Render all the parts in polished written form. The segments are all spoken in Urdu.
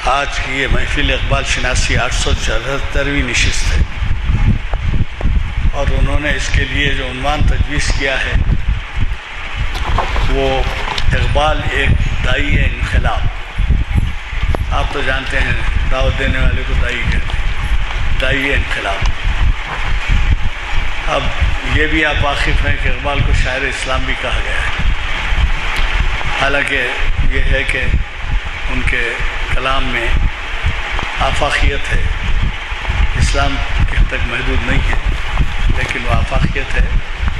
آج کی یہ محفل اقبال شناسی 874ویں نشست ہے، اور انہوں نے اس کے لیے جو عنوان تجویز کیا ہے وہ اقبال ایک دائی انقلاب۔ آپ تو جانتے ہیں دعوت دینے والے کو دائی کہتے ہیں، دائی انقلاب۔ اب یہ بھی آپ واقف ہیں کہ اقبال کو شاعر اسلام بھی کہا گیا ہے، حالانکہ یہ ہے کہ ان کے کلام میں آفاقیت ہے، اسلام کے حد تک محدود نہیں ہے، لیکن وہ آفاقیت ہے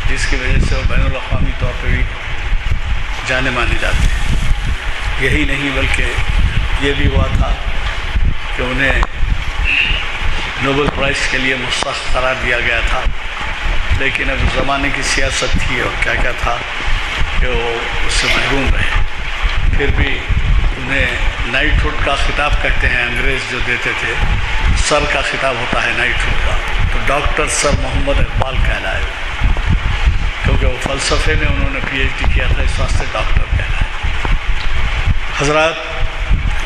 جس کی وجہ سے وہ بین الاقوامی طور پہ بھی جانے مانے جاتے ہیں۔ یہی نہیں بلکہ یہ بھی ہوا تھا کہ انہیں نوبل پرائز کے لیے مستحق قرار دیا گیا تھا، لیکن اب زمانے کی سیاست تھی اور کیا کیا تھا کہ وہ اس سے محروم رہے۔ پھر بھی انہیں نائٹ ہوڈ کا خطاب کہتے ہیں، انگریز جو دیتے تھے، سر کا خطاب ہوتا ہے نائٹ ہوڈ کا، تو ڈاکٹر سر محمد اقبال کہلائے، کیونکہ وہ فلسفے میں انہوں نے پی ایچ ڈی کیا تھا، اس واسطے ڈاکٹر کہلائے۔ حضرات،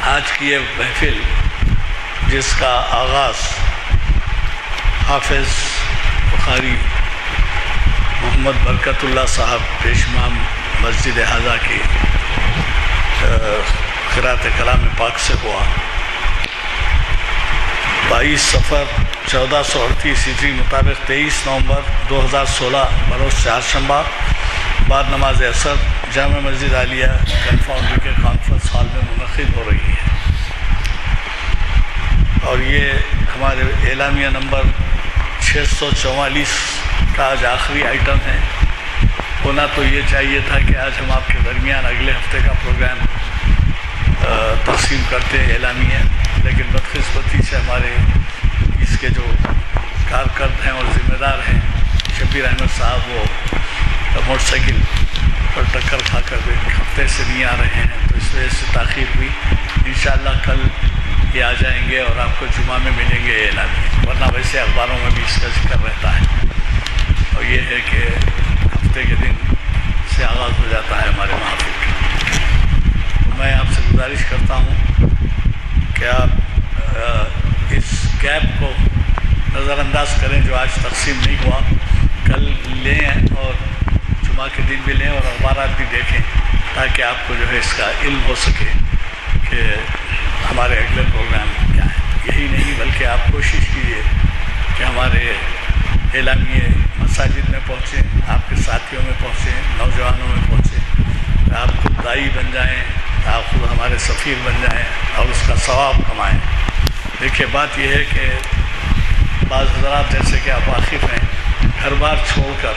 آج کی یہ محفل جس کا آغاز حافظ بخاری محمد برکت اللہ صاحب پیش امام مسجد حاضہ کی قرأت کلام پاک سے ہوا، 22 صفر 1438 ہجری مطابق 23 نومبر 2016 بروز چہارشنبہ بعد نماز عصر جامع مسجد عالیہ کنفاؤنڈری کے کانفرنس ہال میں منعقد ہو رہی ہے، اور یہ ہمارے اعلامیہ نمبر 644 کا آج آخری آئٹم ہے۔ ہونا تو یہ چاہیے تھا کہ آج ہم آپ کے درمیان اگلے ہفتے کا پروگرام تقسیم کرتے ہیں اعلامیہ، لیکن بدقسمتی سے ہمارے اس کے جو کارکرد ہیں اور ذمہ دار ہیں شبیر احمد صاحب، وہ موٹر سائیکل پر ٹکر کھا کر ایک ہفتے سے نہیں آ رہے ہیں، تو اس وجہ سے تاخیر ہوئی۔ انشاءاللہ کل یہ آ جائیں گے اور آپ کو جمعہ میں ملیں گے اعلامیہ، ورنہ ویسے اخباروں میں بھی اس کا ذکر رہتا ہے، اور یہ ہے کہ ہفتے کے دن سے آغاز ہو جاتا ہے ہمارے محافل کا۔ تو میں آپ سے گزارش کرتا ہوں کہ آپ اس گیپ کو نظر انداز کریں جو آج تقسیم نہیں ہوا، کل لیں اور جمعہ کے دن بھی لیں اور اخبارات بھی دیکھیں، تاکہ آپ کو جو ہے اس کا علم ہو سکے کہ ہمارے اگلے پروگرام کیا ہے۔ یہی نہیں بلکہ آپ کوشش کیجیے کہ ہمارے اعلامیے مساجد میں پہنچیں، آپ کے ساتھیوں میں پہنچیں، نوجوانوں میں پہنچیں، آپ خود دائی بن جائیں، آپ خود ہمارے سفیر بن جائیں اور اس کا ثواب کمائیں۔ دیکھیے، بات یہ ہے کہ بعض حضرات جیسے کہ آپ واقف ہیں گھر بار چھوڑ کر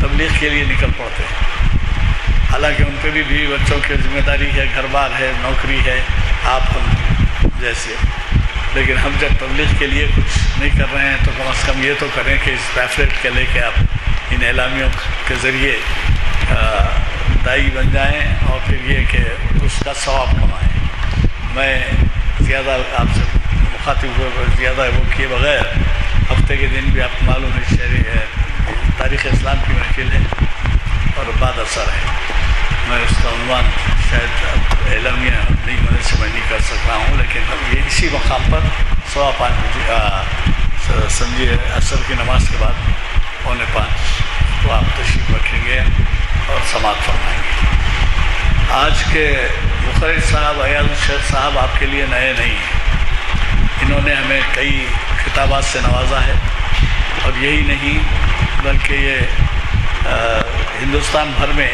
تبلیغ کے لیے نکل پڑتے ہیں، حالانکہ ان پہ بھی بیوی بچوں کی ذمہ داری ہے، گھر بار ہے، نوکری ہے، آپ ہم جیسے، لیکن ہم جب تبلیغ کے لیے کچھ نہیں کر رہے ہیں تو کم از کم یہ تو کریں کہ اس پیفلیٹ کے لے کے آپ ان اعلامیوں کے ذریعے دائی بن جائیں اور پھر یہ کہ اس کا ثواب کمائیں۔ میں زیادہ آپ سے مخاطب ہوئے زیادہ وہ کیے بغیر، ہفتے کے دن بھی آپ کو معلوم ہے تاریخ اسلام کی محفل ہے اور بعد اثر ہے، میں اس کا عنوان شاید اعلامیہ نہیں ہونے سے میں نہیں کر سک رہا ہوں، لیکن یہ اسی مقام پر 5:15 سمجھیے عصر کی نماز کے بعد 4:45 تو آپ تشریف رکھیں گے اور سماعت فرمائیں گے۔ آج کے مخرج صاحب ایاز الشیخ صاحب آپ کے لیے نئے نہیں ہیں، انہوں نے ہمیں کئی خطابات سے نوازا ہے، اور یہی نہیں بلکہ یہ ہندوستان بھر میں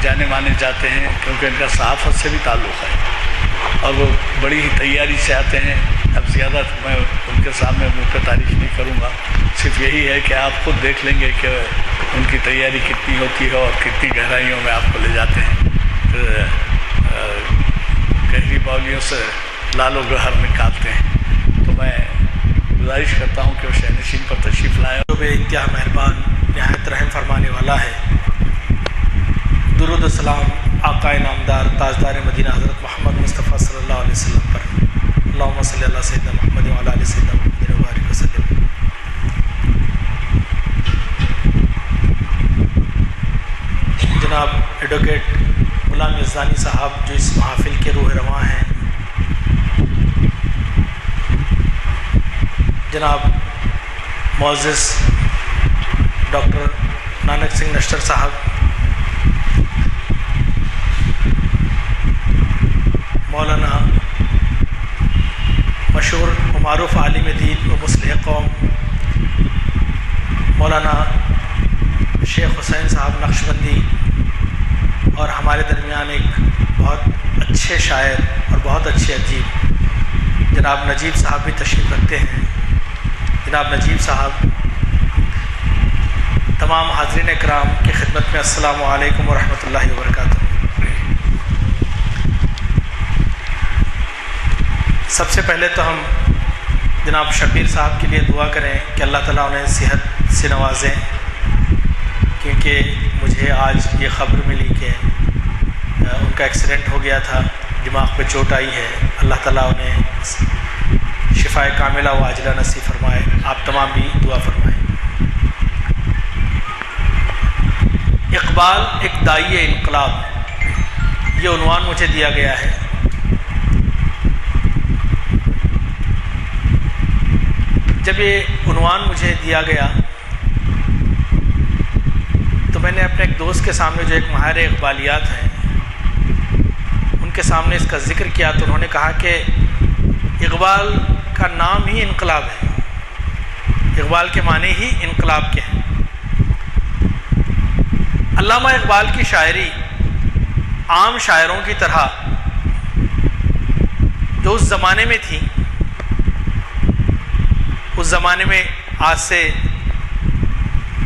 جانے مانے جاتے ہیں، کیونکہ ان کا صحافت سے بھی تعلق ہے اور وہ بڑی ہی تیاری سے آتے ہیں۔ اب زیادہ میں ان کے سامنے منہ پہ تعریف نہیں کروں گا، صرف یہی ہے کہ آپ خود دیکھ لیں گے کہ ان کی تیاری کتنی ہوتی ہے اور کتنی گہرائیوں میں آپ کو لے جاتے ہیں، گہری باولیوں سے لال و گہر نکالتے ہیں۔ تو میں گزارش کرتا ہوں کہ وہ شہنشین پر تشریف لائیں۔ جو بے انتہا مہربان، نہایت رحم فرمانے والا ہے، درود و سلام آقا نامدار تاجدار مدینہ حضرت محمد مصطفیٰ صلی اللہ علیہ وسلم پر، اللہم صلی اللہ سیدنا محمد وعلی آل سیدنا محمد وبارک وسلم۔ جناب ایڈوکیٹ غلام یزدانی صاحب جو اس محافل کے روح رواں ہیں، جناب معزز ڈاکٹر نانک سنگھ نشتر صاحب، مولانا مشہور و معروف عالم دین و مصلح قوم مولانا شیخ حسین صاحب نقشبندی، اور ہمارے درمیان ایک بہت اچھے شاعر اور بہت اچھے ادیب جناب نجیب صاحب بھی تشریف رکھتے ہیں۔ جناب نجیب صاحب، تمام حاضرین اکرام کی خدمت میں السلام علیکم ورحمۃ اللہ وبرکاتہ۔ سب سے پہلے تو ہم جناب شبیر صاحب کے لیے دعا کریں کہ اللہ تعالیٰ انہیں صحت سے نوازیں، کیونکہ مجھے آج یہ خبر ملی کہ ان کا ایکسیڈنٹ ہو گیا تھا، دماغ پہ چوٹ آئی ہے۔ اللہ تعالیٰ انہیں شفائے کاملہ و عاجلہ نصیب فرمائے۔ آپ تمام بھی دعا فرمائیں۔ اقبال ایک داعی انقلاب، یہ عنوان مجھے دیا گیا ہے۔ جب یہ عنوان مجھے دیا گیا تو میں نے اپنے ایک دوست کے سامنے، جو ایک ماہر اقبالیات ہیں، ان کے سامنے اس کا ذکر کیا تو انہوں نے کہا کہ اقبال کا نام ہی انقلاب ہے، اقبال کے معنی ہی انقلاب کے ہیں۔ علامہ اقبال کی شاعری عام شاعروں کی طرح جو اس زمانے میں تھی، اس زمانے میں آج سے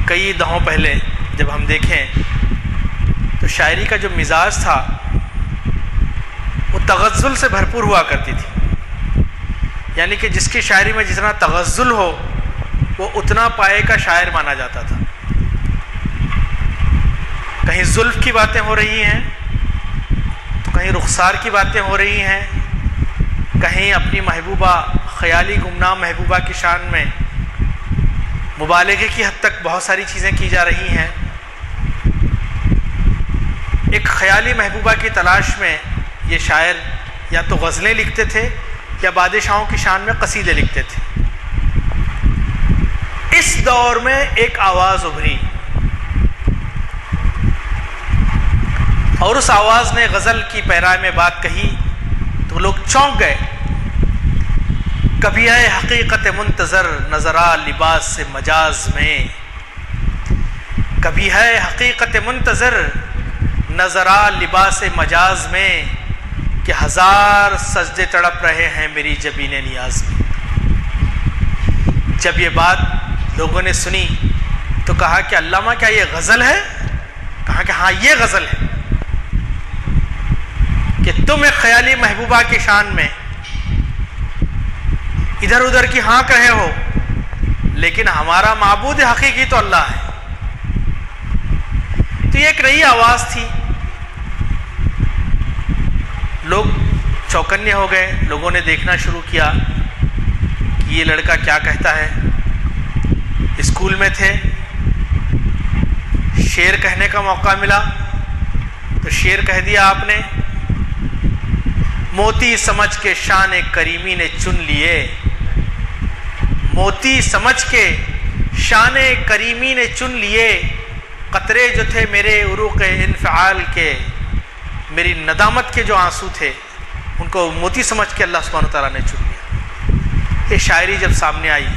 کئی دہوں پہلے جب ہم دیکھیں تو شاعری کا جو مزاج تھا وہ تغزل سے بھرپور ہوا کرتی تھی، یعنی کہ جس کی شاعری میں جتنا تغزل ہو وہ اتنا پائے کا شاعر مانا جاتا تھا۔ کہیں زلف کی باتیں ہو رہی ہیں تو کہیں رخسار کی باتیں ہو رہی ہیں، کہیں اپنی محبوبہ، خیالی گمنام محبوبہ کی شان میں مبالغے کی حد تک بہت ساری چیزیں کی جا رہی ہیں۔ ایک خیالی محبوبہ کی تلاش میں یہ شاعر یا تو غزلیں لکھتے تھے یا بادشاہوں کی شان میں قصیدے لکھتے تھے۔ اس دور میں ایک آواز ابھری اور اس آواز نے غزل کی پیرائے میں بات کہی تو لوگ چونک گئے۔ کبھی ہے حقیقت منتظر نظرا لباس سے مجاز میں، کبھی ہے حقیقت منتظر نظرا لباس مجاز میں، کہ ہزار سجدے تڑپ رہے ہیں میری جبین نیاز میں۔ جب یہ بات لوگوں نے سنی تو کہا کہ علامہ کیا یہ غزل ہے؟ کہا کہ ہاں یہ غزل ہے، کہ تم ایک خیالی محبوبہ کی شان میں ادھر ادھر کی ہانک رہے ہو، لیکن ہمارا معبود حقیقی تو اللہ ہے۔ تو یہ ایک نئی آواز تھی، لوگ چوکنے ہو گئے، لوگوں نے دیکھنا شروع کیا کہ یہ لڑکا کیا کہتا ہے۔ اسکول میں تھے، شعر کہنے کا موقع ملا تو شعر کہہ دیا آپ نے۔ موتی سمجھ کے شان کریمی نے چن لیے، موتی سمجھ کے شان کریمی نے چن لیے، قطرے جو تھے میرے عروق انفعال کے، میری ندامت کے جو آنسو تھے ان کو موتی سمجھ کے اللہ سبحانہ وتعالیٰ نے چن لیا۔ یہ شاعری جب سامنے آئی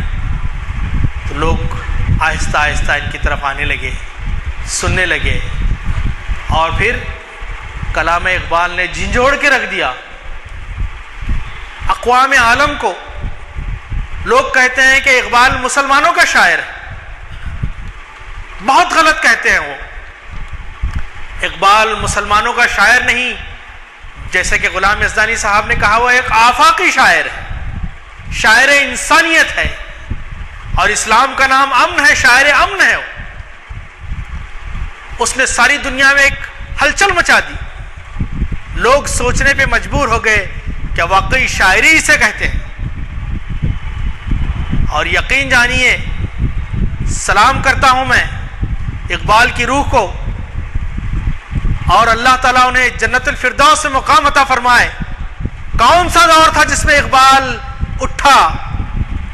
تو لوگ آہستہ آہستہ ان کی طرف آنے لگے، سننے لگے، اور پھر کلام اقبال نے جھنجھوڑ کے رکھ دیا۔ اقوام عالم کو لوگ کہتے ہیں کہ اقبال مسلمانوں کا شاعر ہے، بہت غلط کہتے ہیں وہ۔ اقبال مسلمانوں کا شاعر نہیں، جیسے کہ غلام یزدانی صاحب نے کہا، وہ ایک آفاقی شاعر ہے، شاعر انسانیت ہے، اور اسلام کا نام امن ہے، شاعر امن ہے۔ اس نے ساری دنیا میں ایک ہلچل مچا دی، لوگ سوچنے پہ مجبور ہو گئے کہ واقعی شاعری اسے کہتے ہیں۔ اور یقین جانیے، سلام کرتا ہوں میں اقبال کی روح کو، اور اللہ تعالیٰ انہیں جنت الفردوس سے مقام عطا فرمائے۔ کون سا دور تھا جس میں اقبال اٹھا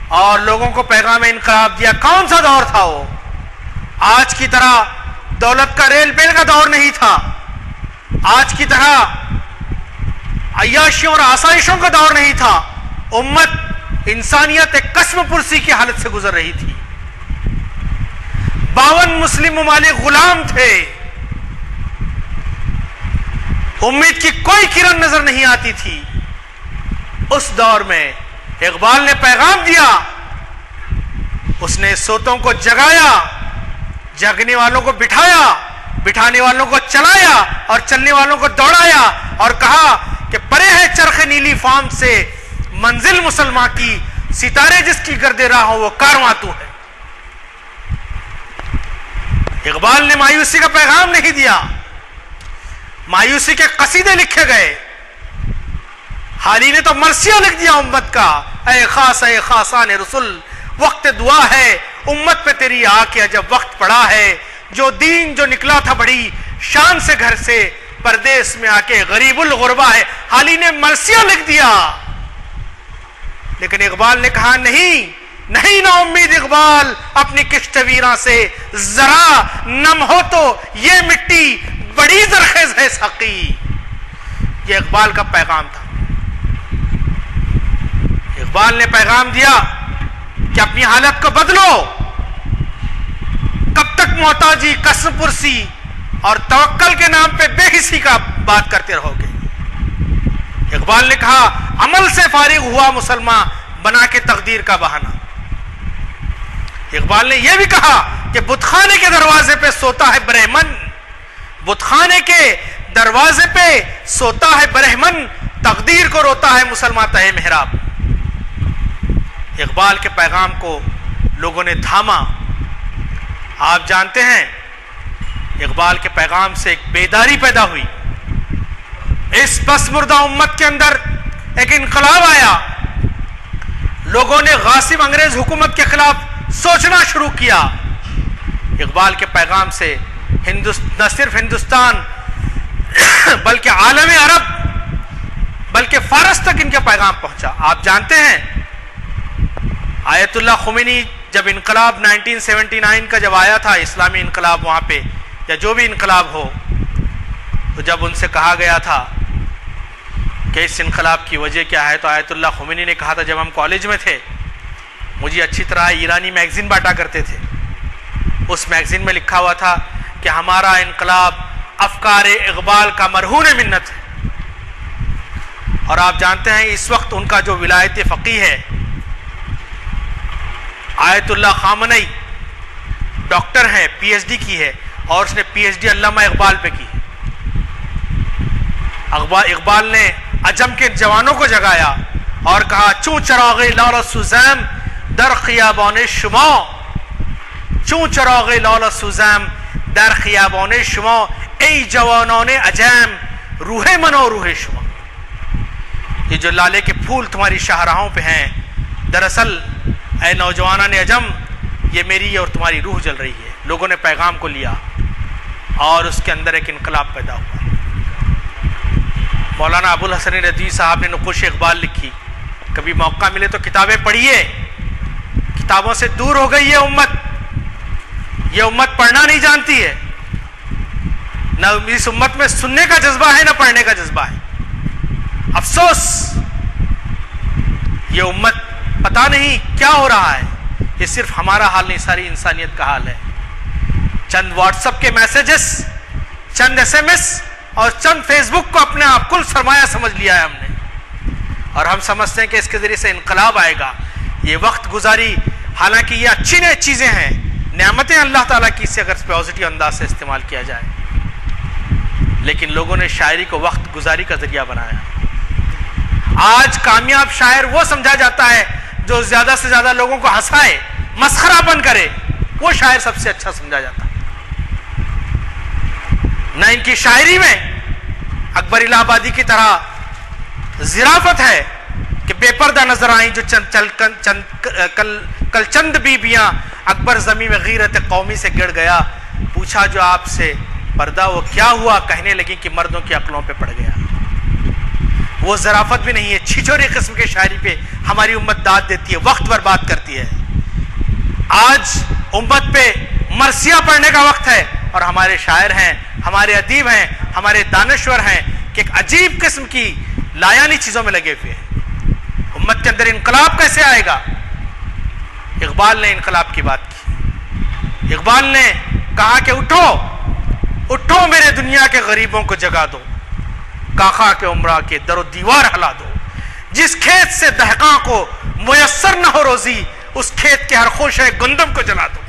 اور لوگوں کو پیغام انقلاب دیا. کون سا دور تھا وہ؟ آج کی طرح دولت کا ریل بیل کا دور نہیں تھا. آج کی طرح عیاشیوں اور آسائشوں کا دور نہیں تھا. امت انسانیت ایک قسم پرسی کی حالت سے گزر رہی تھی. 52 مسلم ممالک غلام تھے. امید کی کوئی کرن نظر نہیں آتی تھی. اس دور میں اقبال نے پیغام دیا. اس نے سوتوں کو جگایا، جگنے والوں کو بٹھایا، بٹھانے والوں کو چلایا اور چلنے والوں کو دوڑایا، اور کہا کہ پرے ہے چرخ نیلی فام سے منزل مسلمان کی، ستارے جس کی گرد راہ ہو وہ کارواں تو ہے. اقبال نے مایوسی کا پیغام نہیں دیا. مایوسی کے قصیدے لکھے گئے. حالی نے تو مرثیہ لکھ دیا امت کا. اے خاصان رسول، وقت دعا ہے امت پہ تیری آ کے جب وقت پڑا ہے. جو دین جو نکلا تھا بڑی شان سے گھر سے، پردیس میں آ کے غریب الغربا ہے. حالی نے مرثیہ لکھ دیا. لیکن اقبال نے کہا نہیں نہیں، نا امید اقبال اپنی کشت ویراں سے، ذرا نم ہو تو یہ مٹی بڑی زرخیز ہے ساقی. یہ اقبال کا پیغام تھا. اقبال نے پیغام دیا کہ اپنی حالت کو بدلو. کب تک محتاجی، قسم پرسی اور توکل کے نام پہ بے حسی کا بات کرتے رہو گے؟ اقبال نے کہا عمل سے فارغ ہوا مسلمان بنا کے تقدیر کا بہانہ. اقبال نے یہ بھی کہا کہ بت خانے کے دروازے پہ سوتا ہے برہمن، بت خانے کے دروازے پہ سوتا ہے برہمن، تقدیر کو روتا ہے مسلمان تہے محراب. اقبال کے پیغام کو لوگوں نے تھاما. آپ جانتے ہیں اقبال کے پیغام سے ایک بیداری پیدا ہوئی. اس بس مردہ امت کے اندر ایک انقلاب آیا. لوگوں نے غاصب انگریز حکومت کے خلاف سوچنا شروع کیا. اقبال کے پیغام سے نہ صرف ہندوستان بلکہ عالم عرب بلکہ فارس تک ان کا پیغام پہنچا. آپ جانتے ہیں آیت اللہ خمینی جب انقلاب 1979 کا جب آیا تھا، اسلامی انقلاب وہاں پہ یا جو بھی انقلاب ہو، تو جب ان سے کہا گیا تھا کہ اس انقلاب کی وجہ کیا ہے، تو آیت اللہ خمینی نے کہا تھا جب ہم کالج میں تھے مجھے اچھی طرح ایرانی میگزین بانٹا کرتے تھے. اس میگزین میں لکھا ہوا تھا کہ ہمارا انقلاب افکار اقبال کا مرہون منت ہے. اور آپ جانتے ہیں اس وقت ان کا جو ولایت فقیہ ہے آیت اللہ خامنئی، ڈاکٹر ہے، پی ایچ ڈی کی ہے، اور اس نے پی ایچ ڈی علامہ اقبال پہ کی. اقبال نے عجم کے جوانوں کو جگایا اور کہا چوں چراغ لال سوزم در خیابان شما، چوں چراغ لال سوزم در خیابان شما، ای جوانان عجم روح من و روح شما. یہ جو لالے کے پھول تمہاری شاہراہوں پہ ہیں، دراصل اے نوجوانان عجم یہ میری اور تمہاری روح جل رہی ہے. لوگوں نے پیغام کو لیا اور اس کے اندر ایک انقلاب پیدا ہوا. مولانا ابو الحسن ندوی صاحب نے نقوش اقبال لکھی. کبھی موقع ملے تو کتابیں پڑھیے. کتابوں سے دور ہو گئی ہے امت. یہ امت پڑھنا نہیں جانتی ہے. نہ اس امت میں سننے کا جذبہ ہے نہ پڑھنے کا جذبہ ہے. افسوس یہ امت پتہ نہیں کیا ہو رہا ہے. یہ صرف ہمارا حال نہیں، ساری انسانیت کا حال ہے. چند واٹس ایپ کے میسیجز، چند ایس ایم ایس اور چند فیس بک کو اپنے آپ کل سرمایہ سمجھ لیا ہے ہم نے، اور ہم سمجھتے ہیں کہ اس کے ذریعے سے انقلاب آئے گا. یہ وقت گزاری، حالانکہ یہ اچھی نئی چیزیں ہیں، نعمتیں اللہ تعالیٰ کی، سے اگر پازیٹیو انداز سے استعمال کیا جائے. لیکن لوگوں نے شاعری کو وقت گزاری کا ذریعہ بنایا. آج کامیاب شاعر وہ سمجھا جاتا ہے جو زیادہ سے زیادہ لوگوں کو ہنسائے، مسخرہ پن کرے، وہ شاعر سب سے اچھا سمجھا جاتا ہے. نہ ان کی شاعری میں اکبر الہ آبادی کی طرح ظرافت ہے کہ بے پردہ نظر آئیں جو کل چند بیبیاں، اکبر زمین میں غیرت قومی سے گڑ گیا، پوچھا جو آپ سے پردہ وہ کیا ہوا، کہنے لگی کہ مردوں کی عقلوں پہ پڑ گیا. وہ ظرافت بھی نہیں ہے. چھچوری قسم کے شاعری پہ ہماری امت داد دیتی ہے, وقت برباد کرتی ہے. آج امت پہ مرثیہ پڑھنے کا وقت ہے, اور ہمارے شاعر ہیں, ہمارے ادیب ہیں, ہمارے دانشور ہیں کہ ایک عجیب قسم کی لایانی چیزوں میں لگے ہوئے ہیں. امت کے اندر انقلاب کیسے آئے گا؟ اقبال نے انقلاب کی بات کی. اقبال نے کہا کہ اٹھو اٹھو میرے دنیا کے غریبوں کو جگا دو, کاخا کے عمرہ کے در و دیوار ہلا دو. جس کھیت سے دہقاں کو میسر نہ ہو روزی, اس کھیت کے ہر خوشے گندم کو جلا دو.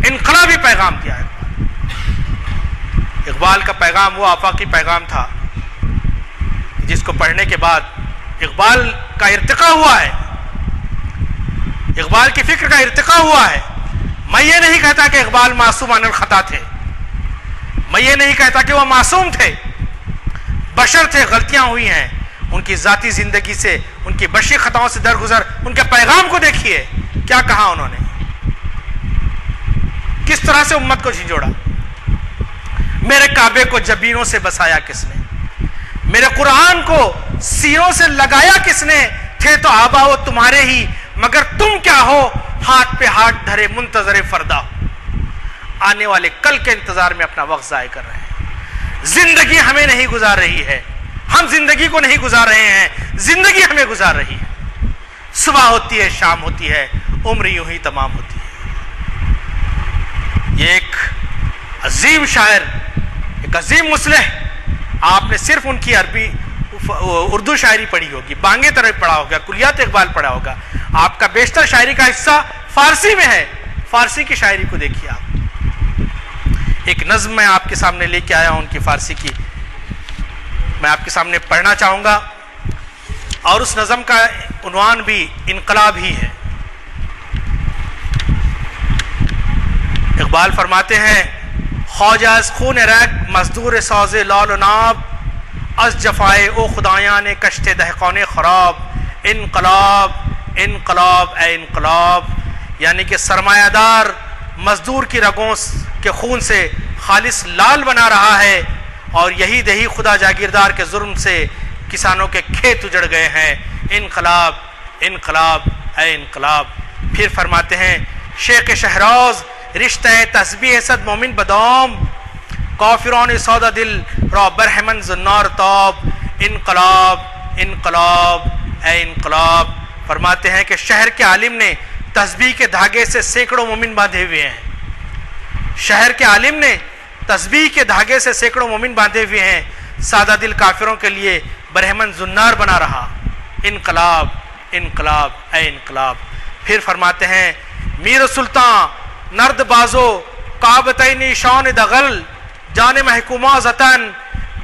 انقلابی پیغام دیا ہے اقبال کا پیغام وہ آفاقی پیغام تھا جس کو پڑھنے کے بعد اقبال کا ارتقاء ہوا ہے, اقبال کی فکر کا ارتقاء ہوا ہے. میں یہ نہیں کہتا کہ اقبال معصوم عن الخطا تھے, میں یہ نہیں کہتا کہ وہ معصوم تھے, بشر تھے, غلطیاں ہوئی ہیں. ان کی ذاتی زندگی سے, ان کی بشری خطاؤں سے درگزر, ان کے پیغام کو دیکھیے کیا کہا انہوں نے, کس طرح سے امت کو جھنجھوڑا. میرے کعبے کو جبینوں سے بسایا کس نے, میرے قرآن کو سینوں سے لگایا کس نے. تھے تو آبا وہ تمہارے ہی, مگر تم کیا ہو, ہاتھ پہ ہاتھ دھرے منتظر فردا. آنے والے کل کے انتظار میں اپنا وقت ضائع کر رہے ہیں. زندگی ہمیں نہیں گزار رہی ہے, ہم زندگی کو نہیں گزار رہے ہیں, زندگی ہمیں گزار رہی ہے. صبح ہوتی ہے, شام ہوتی ہے, عمر یوں ہی تمام ہوتی ہے. یہ ایک عظیم شاعر, ایک عظیم مصلح. آپ نے صرف ان کی عربی اردو شاعری پڑھی ہوگی, بانگے طرح پڑھا ہوگا, کلیات اقبال پڑھا ہوگا. آپ کا بیشتر شاعری کا حصہ فارسی میں ہے. فارسی کی شاعری کو دیکھیے آپ. ایک نظم میں آپ کے سامنے لے کے آیا ہوں ان کی فارسی کی, میں آپ کے سامنے پڑھنا چاہوں گا, اور اس نظم کا عنوان بھی انقلاب ہی ہے. اقبال فرماتے ہیں, خواجہ از خون رگ مزدور ساز لال و ناب, از جفائے او خدایان کشت دہقان خراب. انقلاب انقلاب اے انقلاب, یعنی کہ سرمایہ دار مزدور کی رگوں کے خون سے خالص لال بنا رہا ہے, اور یہی دہی خدا جاگیردار کے ظلم سے کسانوں کے کھیت اجڑ گئے ہیں. انقلاب انقلاب اے انقلاب. پھر فرماتے ہیں, شیخ شہراز رشتہ تسبیح صد مومن بدام, کافران سودا دل را برہمن زنار تاب. انقلاب انقلاب اے انقلاب. فرماتے ہیں کہ شہر کے عالم نے تسبیح کے دھاگے سے سینکڑوں مومن باندھے ہوئے ہیں. شہر کے عالم نے تسبیح کے دھاگے سے سینکڑوں مومن باندھے ہوئے ہیں, سادہ دل کافروں کے لیے برہمن زنار بنا رہا. انقلاب انقلاب اے انقلاب. پھر فرماتے ہیں, میر سلطان نرد بازو کعبتین شان دغل, جان محکومہ زتن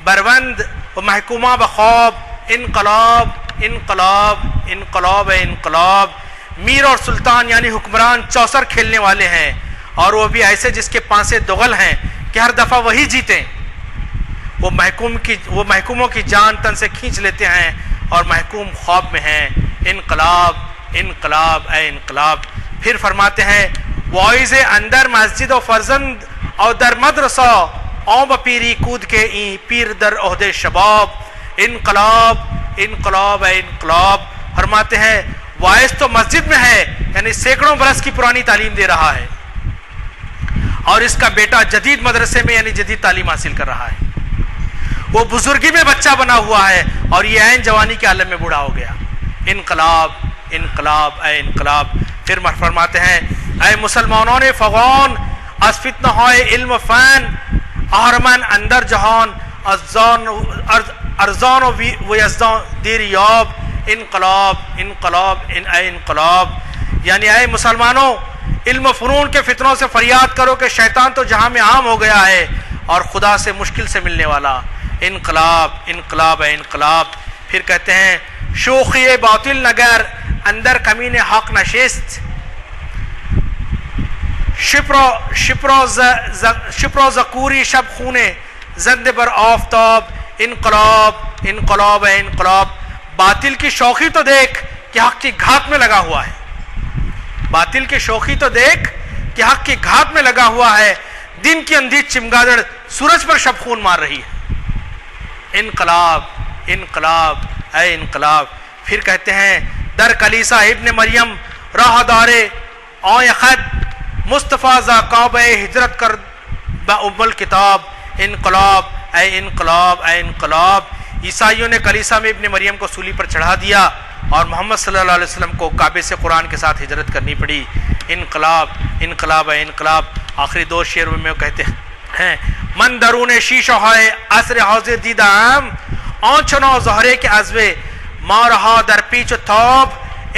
بروند و محکومہ بخواب. انقلاب انقلاب انقلاب اے انقلاب. میر اور سلطان یعنی حکمران چوسر کھیلنے والے ہیں, اور وہ بھی ایسے جس کے پانسے دغل ہیں کہ ہر دفعہ وہی جیتیں. وہ محکوموں کی جان تن سے کھینچ لیتے ہیں, اور محکوم خواب میں ہیں. انقلاب انقلاب اے انقلاب. پھر فرماتے ہیں, وائز اندر مسجد و فرزند اور در مدرسہ, او بپیری کود کے این پیر در عہد شباب. انقلاب انقلاب اے انقلاب. فرماتے ہیں, وائز تو مسجد میں ہے, یعنی سینکڑوں برس کی پرانی تعلیم دے رہا ہے, اور اس کا بیٹا جدید مدرسے میں یعنی جدید تعلیم حاصل کر رہا ہے. وہ بزرگی میں بچہ بنا ہوا ہے, اور یہ عین جوانی کے عالم میں بوڑھا ہو گیا. انقلاب انقلاب اے انقلاب. پھر فرماتے ہیں, اے مسلمانوں نے فغان از فتنہ ہوئے علم فین, آہرمن اندر جہان ارزان و یزدان دیر یاب. انقلاب انقلاب اے انقلاب. یعنی اے مسلمانوں, علم و فنون کے فتنوں سے فریاد کرو کہ شیطان تو جہاں میں عام ہو گیا ہے, اور خدا سے مشکل سے ملنے والا. انقلاب انقلاب اے انقلاب. پھر کہتے ہیں, شوخی باطل نگر اندر کمین حق نشست, شپرو زکوری شب خونے زند بر آفتاب. انقلاب انقلاب اے انقلاب. باطل کی شوخی تو دیکھ کہ حق کی گھات میں لگا ہوا ہے. باطل کی شوخی تو دیکھ کہ حق کی گھات میں لگا ہوا ہے. دن کی اندھی چمگادڑ سورج پر شب خون مار رہی ہے. انقلاب انقلاب اے انقلاب. پھر کہتے ہیں در کلیسا ابن مریم راہ دارے آئیں خط مصطفیٰ ذا کعبہ ہجرت کر با ام کتاب. انقلاب اے انقلاب اے انقلاب. عیسائیوں نے کلیسا میں ابن مریم کو سولی پر چڑھا دیا اور محمد صلی اللہ علیہ وسلم کو کعبے سے قرآن کے ساتھ ہجرت کرنی پڑی. انقلاب انقلاب اے انقلاب. آخری دو شعر میں وہ کہتے ہیں من درون شیشہ ہے عصر حاضر دیدہ عام آنچنا زہرے کے عزوے ما رہا در پیچ تاب.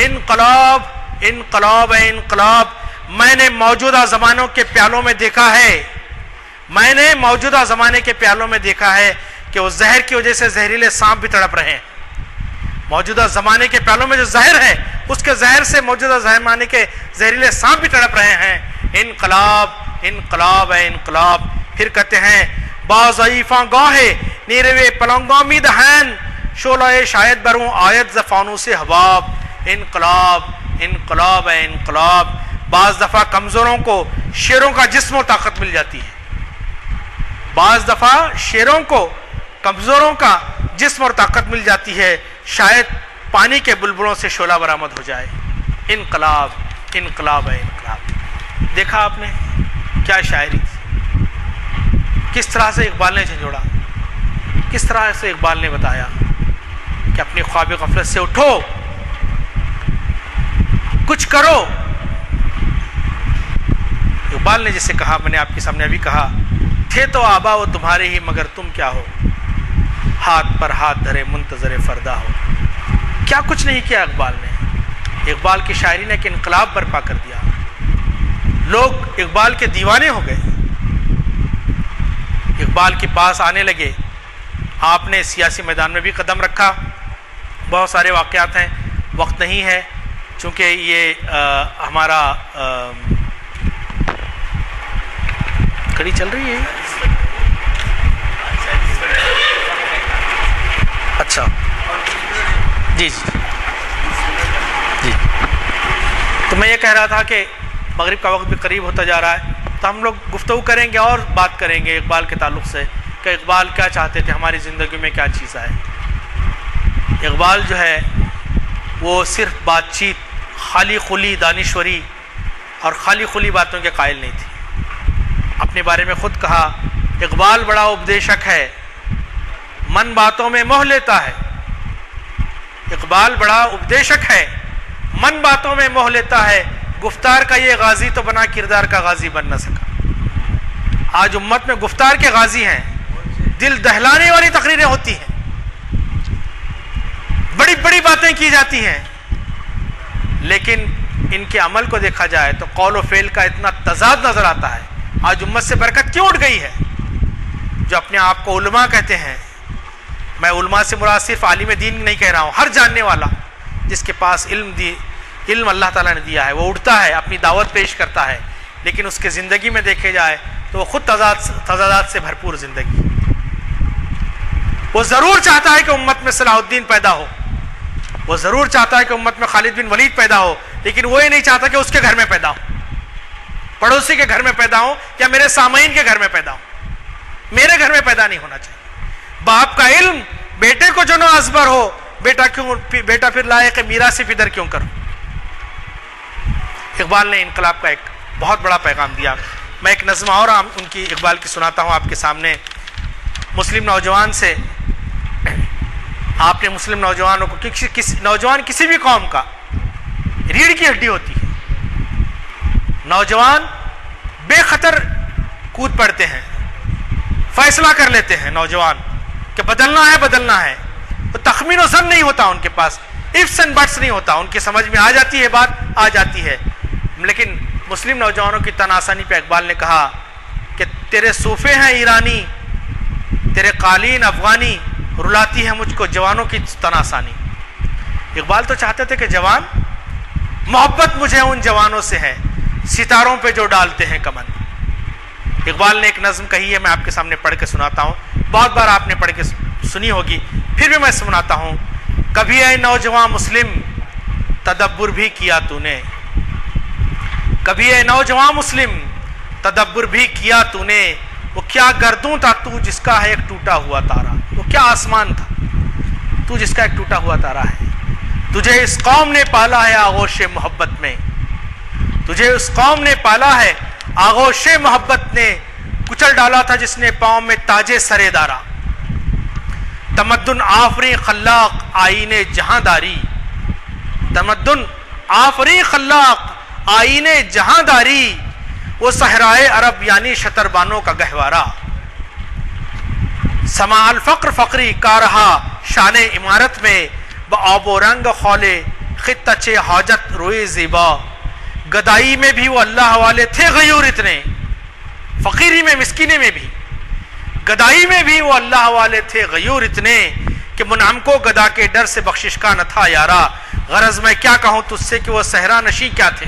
انقلاب انقلاب اے انقلاب. میں نے موجودہ زمانوں کے پیالوں میں دیکھا ہے میں نے موجودہ زمانے کے پیالوں میں دیکھا ہے کہ وہ زہر کی وجہ سے زہریلے سانپ بھی تڑپ رہے ہیں. موجودہ زمانے کے پیالوں میں جو زہر ہے اس کے زہر سے موجودہ زمانے کے زہریلے سانپ بھی تڑپ رہے ہیں. انقلاب انقلاب اے انقلاب. پھر کہتے ہیں باز ضعیفاں گاہے نیروے پلنگاں می دہن شعلہ شاید بروں آیت زفانوں سے حباب. انقلاب انقلاب اے انقلاب. بعض دفعہ کمزوروں کو شیروں کا جسم و طاقت مل جاتی ہے. بعض دفعہ شیروں کو کمزوروں کا جسم اور طاقت مل جاتی ہے. شاید پانی کے بلبلوں سے شعلہ برآمد ہو جائے. انقلاب انقلاب ہے انقلاب. دیکھا آپ نے کیا شاعری تھی, کس طرح سے اقبال نے جھنجھوڑا, کس طرح سے اقبال نے بتایا کہ اپنی خواب غفلت سے اٹھو, کچھ کرو. اقبال نے جسے کہا, میں نے آپ کے سامنے ابھی کہا, تھے تو آبا وہ تمہارے ہی مگر تم کیا ہو, ہاتھ پر ہاتھ دھرے منتظر فردا ہو. کیا کچھ نہیں کیا اقبال نے. اقبال کی شاعری نے کہ انقلاب برپا کر دیا. لوگ اقبال کے دیوانے ہو گئے, اقبال کے پاس آنے لگے. آپ نے سیاسی میدان میں بھی قدم رکھا. بہت سارے واقعات ہیں, وقت نہیں ہے چونکہ یہ ہمارا کڑی چل رہی ہے. اچھا جی جی جی. تو میں یہ کہہ رہا تھا کہ مغرب کا وقت بھی قریب ہوتا جا رہا ہے, تو ہم لوگ گفتگو کریں گے اور بات کریں گے اقبال کے تعلق سے کہ اقبال کیا چاہتے تھے, ہماری زندگی میں کیا چیز ہے. اقبال جو ہے وہ صرف بات چیت, خالی خلی دانشوری اور خالی خلی باتوں کے قائل نہیں تھے. اپنے بارے میں خود کہا, اقبال بڑا اپدیشک ہے, من باتوں میں موہ لیتا ہے. اقبال بڑا اپدیشک ہے, من باتوں میں موہ لیتا ہے. گفتار کا یہ غازی تو بنا کردار کا غازی بن نہ سکا. آج امت میں گفتار کے غازی ہیں, دل دہلانے والی تقریریں ہوتی ہیں, بڑی بڑی باتیں کی جاتی ہیں, لیکن ان کے عمل کو دیکھا جائے تو قول و فعل کا اتنا تضاد نظر آتا ہے. آج امت سے برکت کیوں اٹھ گئی ہے؟ جو اپنے آپ کو علماء کہتے ہیں, میں علماء سے مراد صرف عالم دین نہیں کہہ رہا ہوں, ہر جاننے والا جس کے پاس علم اللہ تعالیٰ نے دیا ہے وہ اٹھتا ہے, اپنی دعوت پیش کرتا ہے, لیکن اس کے زندگی میں دیکھے جائے تو وہ خود تضادات سے بھرپور زندگی. وہ ضرور چاہتا ہے کہ امت میں صلاح الدین پیدا ہو, وہ ضرور چاہتا ہے کہ امت میں خالد بن ولید پیدا ہو, لیکن وہ یہ نہیں چاہتا کہ اس کے گھر میں پیدا ہو, پڑوسی کے گھر میں پیدا ہو, یا میرے سامعین کے گھر میں پیدا ہو. میرے گھر میں پیدا نہیں ہونا چاہیے. باپ کا علم بیٹے کو جو نہ ازبر ہو, بیٹا پھر لائق میراث پدر کیوں کرو. اقبال نے انقلاب کا ایک بہت بڑا پیغام دیا. میں ایک نظم اور ان کی اقبال کی سناتا ہوں آپ کے سامنے. مسلم نوجوان سے, آپ نے مسلم نوجوانوں کو, نوجوان کسی بھی قوم کا ریڑھ کی ہڈی ہوتی ہے. نوجوان بے خطر کود پڑتے ہیں, فیصلہ کر لیتے ہیں نوجوان کہ بدلنا ہے. تو تخمین و ظن نہیں ہوتا ان کے پاس, ifs and buts نہیں ہوتا, ان کی سمجھ میں آ جاتی ہے, بات آ جاتی ہے. لیکن مسلم نوجوانوں کی تناسانی پہ اقبال نے کہا کہ تیرے صوفے ہیں ایرانی, تیرے قالین افغانی, رلاتی ہے مجھ کو جوانوں کی تناسانی. اقبال تو چاہتے تھے کہ جوان, محبت مجھے ان جوانوں سے ہے ستاروں پہ جو ڈالتے ہیں کمن. اقبال نے ایک نظم کہی ہے, میں آپ کے سامنے پڑھ کے سناتا ہوں. بہت بار آپ نے پڑھ کے سنی ہوگی, پھر بھی میں سناتا ہوں. کبھی اے نوجوان مسلم تدبر بھی کیا تو نے, کبھی اے نوجوان مسلم تدبر بھی کیا تو نے. وہ کیا گردوں تھا تو جس کا ہے ایک ٹوٹا ہوا تارا, وہ کیا آسمان تھا تو جس کا ایک ٹوٹا ہوا تارا ہے. تجھے اس قوم نے پالا ہے آغوش محبت میں, تجھے اس قوم نے پالا ہے آغوش محبت نے, کچل ڈالا تھا جس نے پاؤں میں تاجے سرے دارا. تمدن آفری خلاق آئین جہاں داری, تمدن آفری خلاق آئین جہاں داری, وہ صحرائے عرب یعنی شتربانوں کا گہوارہ. سما الفقر فقری کا رہا شان عمارت میں, بآب و رنگ خولے خطہ چے حاجت روئے زیبا. گدائی میں بھی وہ اللہ والے تھے غیور اتنے, فقیری میں مسکینے میں بھی, گدائی میں بھی وہ اللہ والے تھے غیور اتنے, کہ منعم کو گدا کے ڈر سے بخشش کا نہ تھا یارا. غرض میں کیا کہوں تجھ سے کہ وہ صحرا نشیں کیا تھے,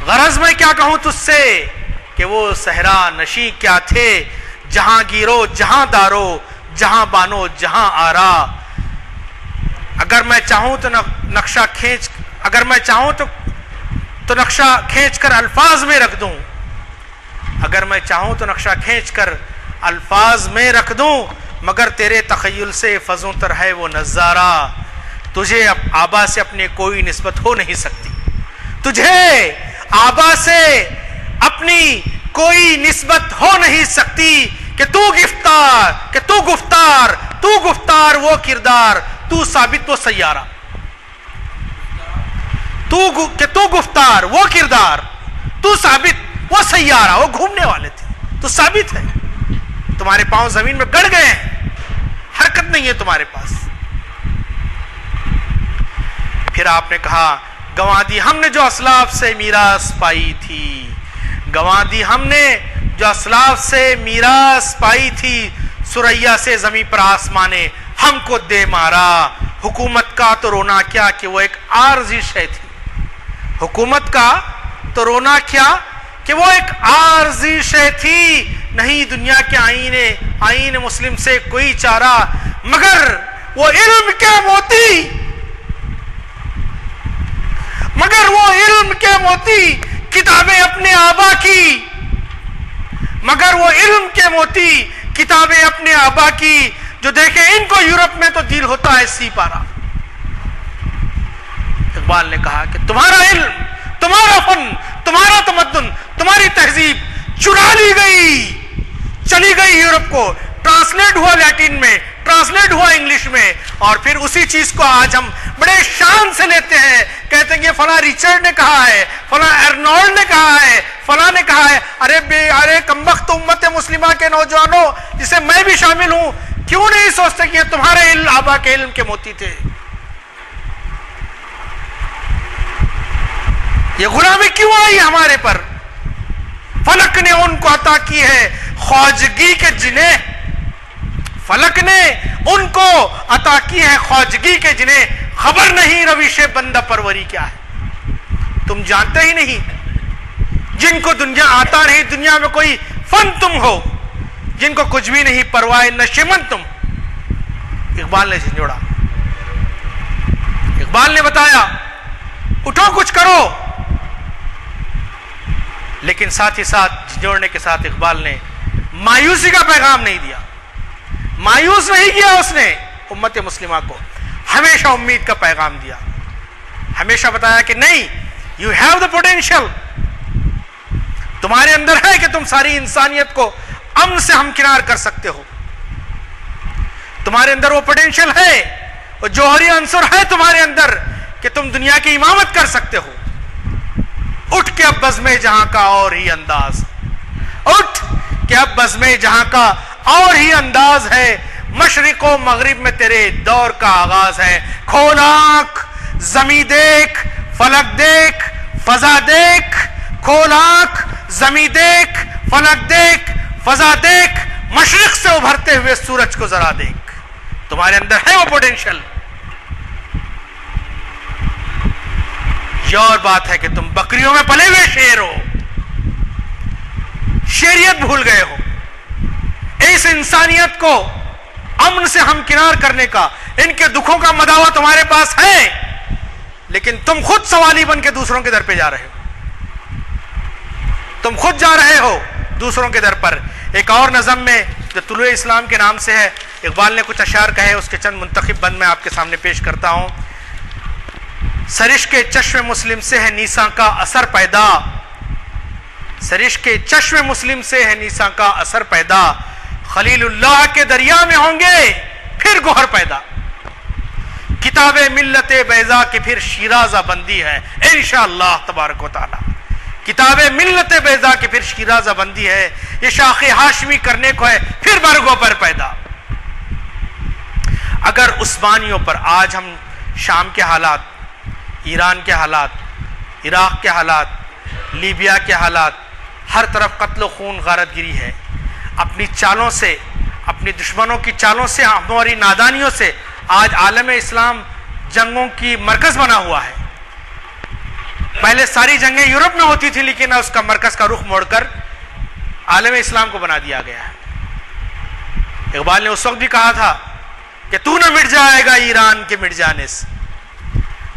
غرض میں کیا کہوں تجھ سے کہ وہ صحرا نشیں کیا تھے. جہاں گیرو جہاں دارو جہاں بانو جہاں آرا. اگر میں چاہوں تو نقشہ کھینچ, اگر میں چاہوں تو نقشہ کھینچ کر الفاظ میں رکھ دوں, اگر میں چاہوں تو نقشہ کھینچ کر الفاظ میں رکھ دوں, مگر تیرے تخیل سے فضوں تر ہے وہ نظارہ. تجھے آبا سے اپنے کوئی نسبت ہو نہیں سکتی, تجھے آبا سے اپنی کوئی نسبت ہو نہیں سکتی, کہ تو گفتار, کہ تو گفتار, تو گفتار وہ کردار, تو ثابت وہ سیارہ. کہ تو گفتار وہ کردار, تو ثابت وہ سیارہ. وہ گھومنے والے تھے, تو ثابت ہے. تمہارے پاؤں زمین میں گڑ گئے ہیں, حرکت نہیں ہے تمہارے پاس. پھر آپ نے کہا گنوا دی ہم نے جو اسلاف سے میراث پائی تھی, گنوا دی ہم نے جو اسلاف سے میراث پائی تھی. سریا سے زمین پر آسمانے ہم کو دے مارا. حکومت کا تو رونا کیا کہ وہ ایک عارضی شے تھی, حکومت کا تو رونا کیا کہ وہ ایک عارضی شے تھی. نہیں دنیا کے آئین مسلم سے کوئی چارہ, مگر وہ علم کے موتی, مگر وہ علم کے موتی کتابیں اپنے آبا کی, مگر وہ علم کے موتی کتابیں اپنے آبا کی. جو دیکھیں ان کو یورپ میں تو دل ہوتا ہے سی پارا. اقبال نے کہا کہ تمہارا علم, تمہارا فن, تمہارا تمدن, تمہاری تہذیب چرا لی گئی, چلی گئی یورپ کو, ٹرانسلیٹ ہوا لیٹن میں, ٹرانسلیٹ ہوا انگلش میں, اور پھر اسی چیز کو آج ہم بڑے شان سے لیتے ہیں, کہتے ہیں کہ فلاں ریچرڈ نے کہا ہے, فلاں ارنولڈ نے کہا ہے, فلاں نے کہا ہے. ارے کمبخت امت مسلمہ کے نوجوانوں, جسے میں بھی شامل ہوں, کیوں نہیں سوچتے کہ یہ تمہارے علم آبا کے علم کے موتی تھے. یہ غلامی کیوں آئی ہمارے پر؟ فلک نے ان کو عطا کی ہے خواجگی کے جنہیں, فلک نے ان کو عطا کی ہے خواجگی کے جنہیں, خبر نہیں روش بندہ پروری کیا ہے. تم جانتے ہی نہیں جن کو دنیا آتا نہیں, دنیا میں کوئی فن تم ہو, جن کو کچھ بھی نہیں پرواہ نشمن تم. اقبال نے جھنجھوڑا, اقبال نے بتایا اٹھو کچھ کرو, لیکن ساتھ ہی ساتھ جھنجھوڑنے کے ساتھ اقبال نے مایوسی کا پیغام نہیں دیا, مایوس نہیں کیا اس نے امت مسلمہ کو, ہمیشہ امید کا پیغام دیا, ہمیشہ بتایا کہ نہیں, یو ہیو دا پوٹینشیل, تمہارے اندر ہے کہ تم ساری انسانیت کو امن سے ہمکنار کر سکتے ہو, تمہارے اندر وہ پوٹینشیل ہے, وہ جوہری عنصر ہے تمہارے اندر کہ تم دنیا کی امامت کر سکتے ہو. اٹھ کے اب بزم جہاں کا اور ہی انداز, اٹھ کہ اب بزم جہاں کا اور ہی انداز ہے, مشرق و مغرب میں تیرے دور کا آغاز ہے. کھول آنکھ زمیں دیکھ, فلک دیکھ, فضا دیکھ, کھول آنکھ زمیں دیکھ, فلک دیکھ, فضا دیکھ, مشرق سے ابھرتے ہوئے سورج کو ذرا دیکھ. تمہارے اندر ہے وہ پوٹینشل. یہ اور بات ہے کہ تم بکریوں میں پلے ہوئے شیر ہو, شیریت بھول گئے ہو. اس انسانیت کو امن سے ہمکنار کرنے کا, ان کے دکھوں کا مداوا تمہارے پاس ہے, لیکن تم خود سوالی بن کے دوسروں کے در پہ جا رہے ہو, تم خود جا رہے ہو دوسروں کے در پر. ایک اور نظم میں جو طلوع اسلام کے نام سے ہے, اقبال نے کچھ اشعار کہے، اس کے چند منتخب بند میں آپ کے سامنے پیش کرتا ہوں۔ سرش کے چشم مسلم سے ہے نیساں کا اثر پیدا، سرش کے چشم مسلم سے ہے نیساں کا اثر پیدا، خلیل اللہ کے دریا میں ہوں گے پھر گوہر پیدا، کتاب ملت بیضا کی پھر شیرازہ بندی ہے انشاءاللہ تبارک و تعالی، کتاب ملت بیضا کی پھر شیرازہ بندی ہے، یہ شاخ ہاشمی کرنے کو ہے پھر برگوں پر پیدا۔ اگر عثمانیوں پر آج ہم شام کے حالات، ایران کے حالات، عراق کے حالات، لیبیا کے حالات، ہر طرف قتل و خون غارت گری ہے، اپنی چالوں سے، اپنی دشمنوں کی چالوں سے، ہماری نادانیوں سے آج عالم اسلام جنگوں کی مرکز بنا ہوا ہے۔ پہلے ساری جنگیں یورپ میں ہوتی تھی، لیکن اس کا مرکز کا رخ موڑ کر عالم اسلام کو بنا دیا گیا ہے۔ اقبال نے اس وقت بھی کہا تھا کہ تو نہ مٹ جائے گا ایران کے مٹ جانے سے،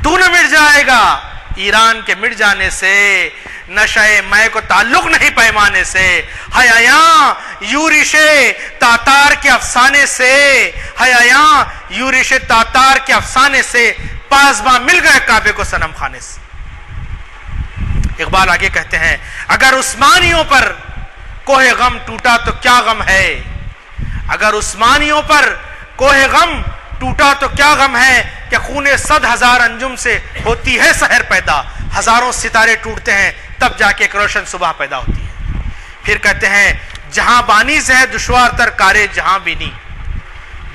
تو نہ مٹ جائے گا ایران کے مٹ جانے سے، نشہ میں کو تعلق نہیں پیمانے سے، حیاں یورش تاتار کے افسانے سے، حیاں یورش تاتار کے افسانے سے، پاسباں مل گئے کعبے کو صنم خانے سے۔ اقبال آگے کہتے ہیں اگر عثمانیوں پر کوہ غم ٹوٹا تو کیا غم ہے، اگر عثمانیوں پر کوہ غم ٹوٹا تو کیا غم ہے، کہ خون 100,000 انجم سے ہوتی ہے سحر پیدا، ہزاروں ستارے ٹوٹتے ہیں تب جا کے ایک روشن صبح پیدا ہوتی ہے۔ پھر کہتے ہیں جہاں بانی سے ہے دشوار تر کارے جہاں بینی،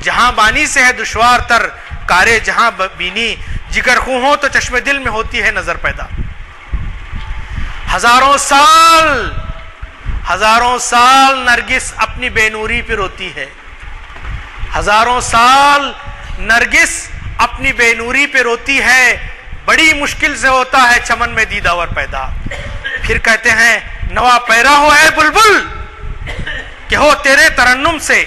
جہاں بانی سے ہے دشوار تر کارے جہاں بینی، جگر خوں ہو تو چشم دل میں ہوتی ہے نظر پیدا۔ ہزاروں سال نرگس اپنی بے نوری پہ روتی ہے، ہزاروں سال نرگس اپنی بے نوری پہ روتی ہے، بڑی مشکل سے ہوتا ہے چمن میں دیداور پیدا۔ پھر کہتے ہیں نوا پیرا ہو ہے بلبل کہ ہو تیرے ترنم سے،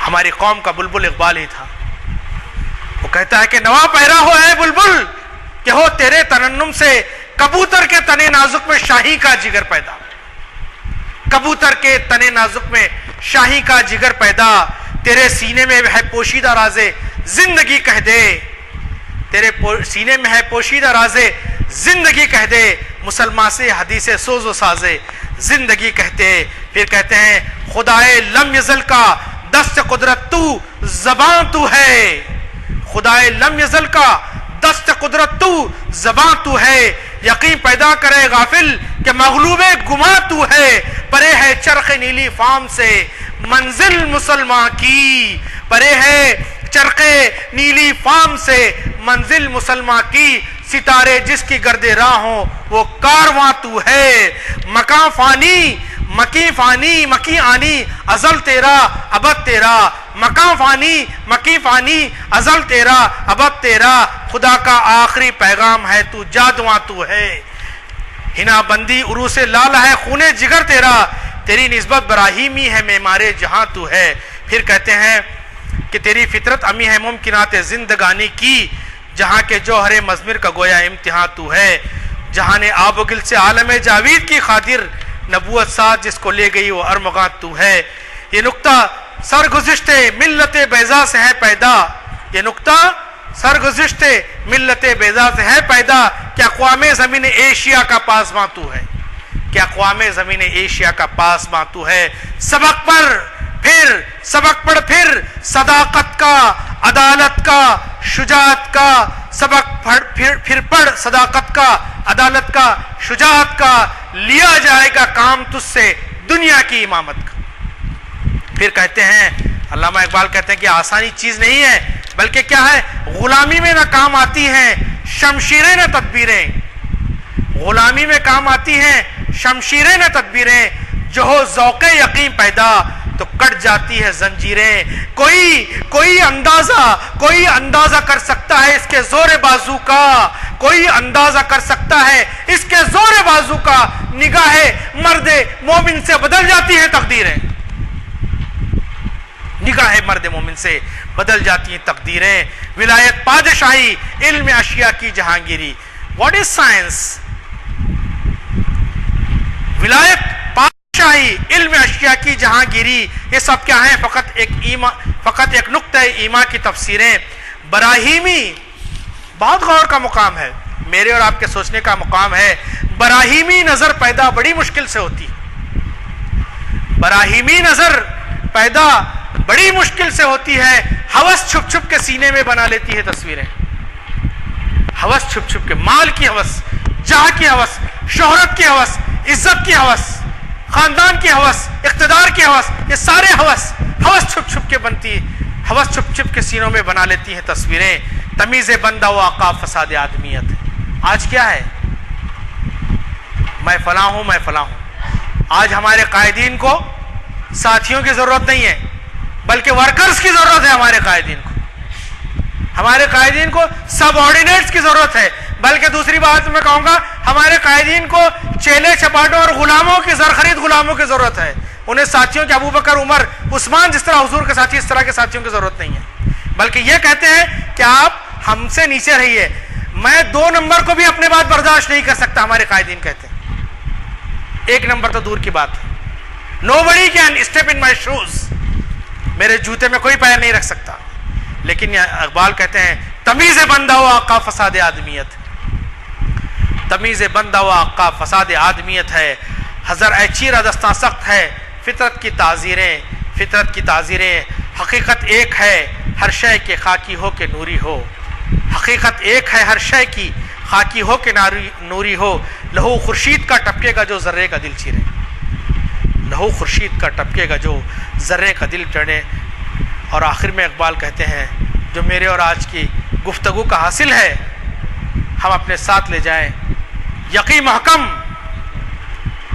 ہماری قوم کا بلبل اقبال ہی تھا، وہ کہتا ہے کہ نوا پیرا ہو ہے بلبل کہ ہو تیرے ترنم سے، کبوتر کے تنے نازک میں شاہی کا جگر پیدا، کبوتر کے تنے نازک میں شاہی کا جگر پیدا، تیرے سینے میں ہے پوشیدہ رازے زندگی کہہ دے، تیرے سینے میں ہے پوشیدہ رازے زندگی کہہ دے، مسلمان سے حدیث سوز و سازے زندگی کہتے۔ پھر کہتے ہیں خدائے لم یزل کا دست قدرت تو زباں تو ہے، خدائے لم یزل کا دست قدرت تو زباں تو ہے، یقین پیدا کرے غافل کہ مغلوب گماں تو ہے، پرے ہے چرخ نیلی فام سے منزل مسلمان کی، پرے ہے چرخ نیلی فام سے منزل مسلمان کی، ستارے جس کی گرد راہ ہوں وہ کارواں تو ہے، مکان فانی مکی فانی مکی آنی ازل تیرا ابد تیرا، مکان فانی مکی فانی ازل تیرا ابد تیرا، خدا کا آخری پیغام ہے تو جادواں تو ہے، ہنا بندی عروس لال ہے خون جگر تیرا، تیری نسبت براہیمی ہے معمار جہاں تو ہے۔ پھر کہتے ہیں کہ تیری فطرت امی ہے ممکنات زندگانی کی، جہاں کے جوہر مضمر کا گویا امتحان تو ہے، جہاں نے آب و گل سے عالم جاوید کی خاطر نبوت ساتھ جس کو لے گئی وہ ارمغاں تو ہے۔ یہ نقطہ سرگزشت ملت بیضا سے ہے پیدا، یہ نقطہ سرگزشت ملت بیضا سے ہے پیدا، کہ اقوام زمین ایشیا کا پاسباں تو ہے، کہ اقوام زمین ایشیا کا پاسباں تو ہے۔ سبق پڑھ پھر صداقت کا، عدالت کا، شجاعت کا، سبق پھر پڑھ صداقت کا، عدالت کا، شجاعت کا، لیا جائے گا کام تجھ سے دنیا کی امامت کا۔ پھر کہتے ہیں علامہ اقبال کہتے ہیں کہ آسانی چیز نہیں ہے، بلکہ کیا ہے، غلامی میں نہ کام آتی ہیں شمشیریں نہ تدبیریں، غلامی میں کام آتی ہیں شمشیریں نہ تدبیریں، جو ہو ذوق یقین پیدا تو کٹ جاتی ہے زنجیریں، کوئی اندازہ کر سکتا ہے اس کے زور بازو کا، کوئی اندازہ کر سکتا ہے اس کے زور بازو کا، نگاہ مرد مومن سے بدل جاتی ہیں تقدیریں، نگاہ مرد مومن سے بدل جاتی ہیں تقدیریں، ولایت پادشاہی علم اشیاء کی جہانگیری۔ What is science? ولایت بادشاہی، علم اشیاء کی جہاں گیری، یہ سب کیا ہیں؟ فقط ایک نقطہ ایمان کی تفسیریں. براہیمی بہت غور کا مقام ہے، میرے اور آپ کے سوچنے کا مقام ہے. براہیمی نظر پیدا بڑی مشکل سے ہوتی ہے، براہیمی نظر پیدا بڑی مشکل سے ہوتی ہے. ہوس چھپ چھپ کے سینے میں بنا لیتی ہے تصویریں، ہوس چھپ چھپ کے، مال کی ہوس، جاہ کی ہوس، شہرت کی ہوس، عزت کی ہوس، خاندان کی ہوس، اقتدار کی ہوس، یہ سارے ہوس چھپ چھپ کے بنتی ہے، ہوس چھپ چھپ کے سینوں میں بنا لیتی ہیں تصویریں. تمیز بندہ و عقاب فساد آدمیت. آج کیا ہے؟ میں فلاں ہوں، میں فلاں ہوں. آج ہمارے قائدین کو ساتھیوں کی ضرورت نہیں ہے، بلکہ ورکرز کی ضرورت ہے. ہمارے قائدین کو سب آرڈینیٹس کی ضرورت ہے. بلکہ دوسری بات میں کہوں گا، ہمارے قائدین کو چیلے چپاٹوں اور غلاموں کی زرخرید غلاموں کی ضرورت ہے. انہیں ساتھیوں کے ابو بکر، عمر، عثمان جس طرح حضور کے ساتھی، اس طرح کے ساتھیوں کی ضرورت نہیں ہے. بلکہ یہ کہتے ہیں کہ آپ ہم سے نیچے رہیے. میں 2 نمبر کو بھی اپنے بات برداشت نہیں کر سکتا، ہمارے قائدین کہتے ہیں. 1 نمبر تو دور کی بات ہے. Nobody can step in my shoes. میرے جوتے میں کوئی پیر نہیں رکھ سکتا. لیکن اقبال کہتے ہیں تمیز بندہ و آقا فساد آدمیت. تمیز بندہ و آقا فساد آدمیت ہے. حضر اے چیرہ دستاں سخت ہے، فطرت کی تعزیریں. حقیقت ایک ہے ہر شے کے خاکی ہو کہ نوری ہو. حقیقت ایک ہے ہر شے کی خاکی ہو کہ نوری ہو. لہو خورشید کا ٹپکے گا جو ذرے کا دل چیرے. لہو خورشید کا ٹپکے گا جو ذرے کا دل چڑھے. اور آخر میں اقبال کہتے ہیں جو میرے اور آج کی گفتگو کا حاصل ہے، ہم اپنے ساتھ لے جائیں. یقین محکم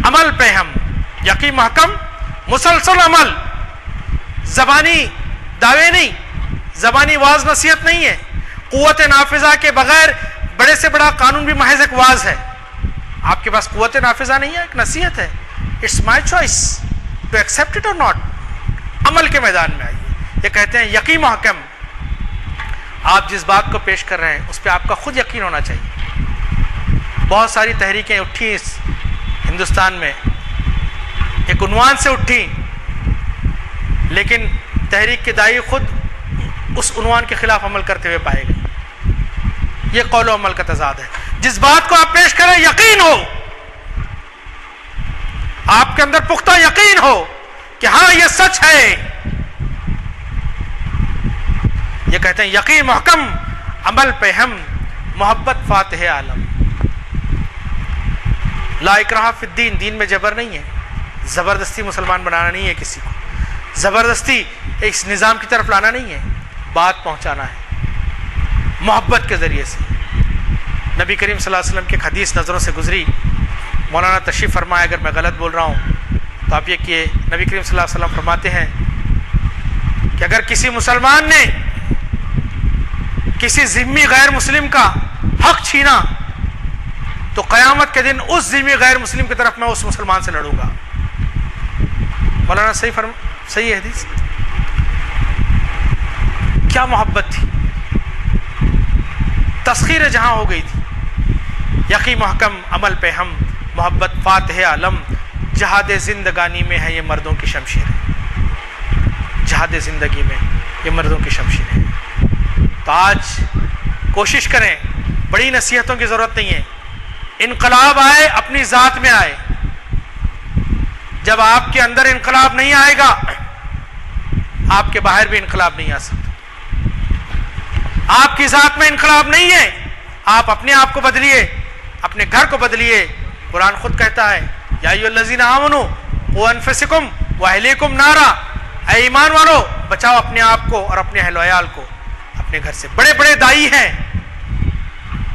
عمل پہ ہم، یقین محکم مسلسل عمل. زبانی دعوے نہیں، زبانی واز نصیحت نہیں ہے. قوت نافذہ کے بغیر بڑے سے بڑا قانون بھی محض ایک واز ہے. آپ کے پاس قوت نافذہ نہیں ہے، ایک نصیحت ہے. It's my choice to accept it اور ناٹ. عمل کے میدان میں آئیے. یہ کہتے ہیں یقین محکم. آپ جس بات کو پیش کر رہے ہیں اس پہ آپ کا خود یقین ہونا چاہیے. بہت ساری تحریکیں اٹھی اس ہندوستان میں، ایک عنوان سے اٹھی، لیکن تحریک کے داعی خود اس عنوان کے خلاف عمل کرتے ہوئے پائے گئے. یہ قول و عمل کا تضاد ہے. جس بات کو آپ پیش کریں یقین ہو، آپ کے اندر پختہ یقین ہو کہ ہاں یہ سچ ہے. یہ کہتے ہیں یقین محکم عمل پہ ہم، محبت فاتح عالم. لا اکراہ فی الدین. دین میں جبر نہیں ہے، زبردستی مسلمان بنانا نہیں ہے کسی کو، زبردستی اس نظام کی طرف لانا نہیں ہے. بات پہنچانا ہے محبت کے ذریعے سے. نبی کریم صلی اللہ علیہ وسلم کی ایک حدیث نظروں سے گزری. مولانا تشریف فرمائے، اگر میں غلط بول رہا ہوں تو آپ یہ کہ نبی کریم صلی اللہ علیہ وسلم فرماتے ہیں کہ اگر کسی مسلمان نے کسی ذمہ غیر مسلم کا حق چھینا تو قیامت کے دن اس ذمہ غیر مسلم کی طرف میں اس مسلمان سے لڑوں گا. مولانا صحیح ہے حدیث. کیا محبت تھی، تسخیر جہاں ہو گئی تھی. یقین محکم عمل پہ ہم، محبت فاتح عالم. جہاد زندگانی میں ہے یہ مردوں کی شمشیر ہے. جہاد زندگی میں یہ مردوں کی شمشیر ہے. تو آج کوشش کریں، بڑی نصیحتوں کی ضرورت نہیں ہے. انقلاب آئے اپنی ذات میں آئے. جب آپ کے اندر انقلاب نہیں آئے گا آپ کے باہر بھی انقلاب نہیں آ سکتا. آپ کی ذات میں انقلاب نہیں ہے، آپ اپنے آپ کو بدلیے، اپنے گھر کو بدلیے. قرآن خود کہتا ہے یا ایھا الذین آمنوا قوا انفسکم واہلیکم نارا. اے ایمان والو، بچاؤ اپنے آپ کو اور اپنے اہل و عیال کو اپنے گھر سے. بڑے بڑے دائی ہیں